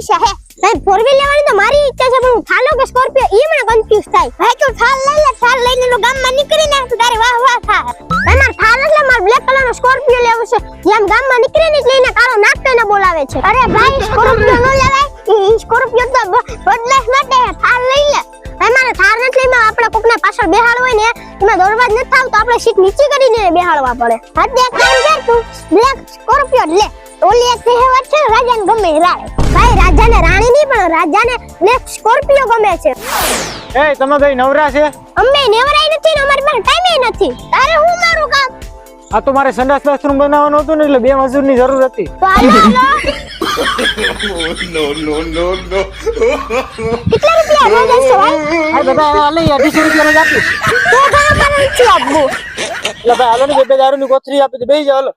ઈચ્છા હે ભાઈ ફોર વ્હીલ લેવાની તો મારી ઈચ્છા છે પણ હું થાલો કે સ્કોર્પિયો ઈ મને કન્ફ્યુઝ થાય ભાઈ તું થાલ લઈ લે થાલ લઈને નો ગામમાં નીકળી ને તું તારી વાહ વાહ થાય ભાઈ માર થાલ એટલે માર બ્લેક કલરનો સ્કોર્પિયો લેવો છે જેમ ગામમાં નીકળે ને લઈને કાળો નાખતો ને બોલાવે છે અરે ભાઈ સ્કોર્પિયો નો લેવાય ઈ સ્કોર્પિયો તો બદલાશ માટે થાલ લઈ લે મારે થાર નથી માં આપણે કોકને પાછળ બેહાડ હોય ને એમાં દોડવા જ ન થાવ તો આપણે સીટ નીચે કરીને બેહાડવા પડે અત્યારે કામ કર તું બ્લેક સ્કોર્પિયો લે ઓલી એક કહેવત છે રાજાને ગમે રાણી ભાઈ રાજાને રાણી નહીં પણ રાજાને બ્લેક સ્કોર્પિયો ગમે છે એ તમે ભાઈ નવરા છે અમે નેવરાઈ નથી ને અમારી પાસે ટાઈમે નથી તારે હું મારું કામ આ તો મારે સંડાસ બાથરૂમ બનાવવાનું હતું ને એટલે 2 મજૂરની જરૂર હતી તો હાલો No. કેટલા રૂપિયા રોજ છે ભાઈ આ બધા લઈ 250 રૂપિયા રોજ આપી તો ઘણો મને નથી આપવું એટલે ભાઈ હાલો ને 2 દારૂની કોથરી આપી દે બેહી જાવ હાલો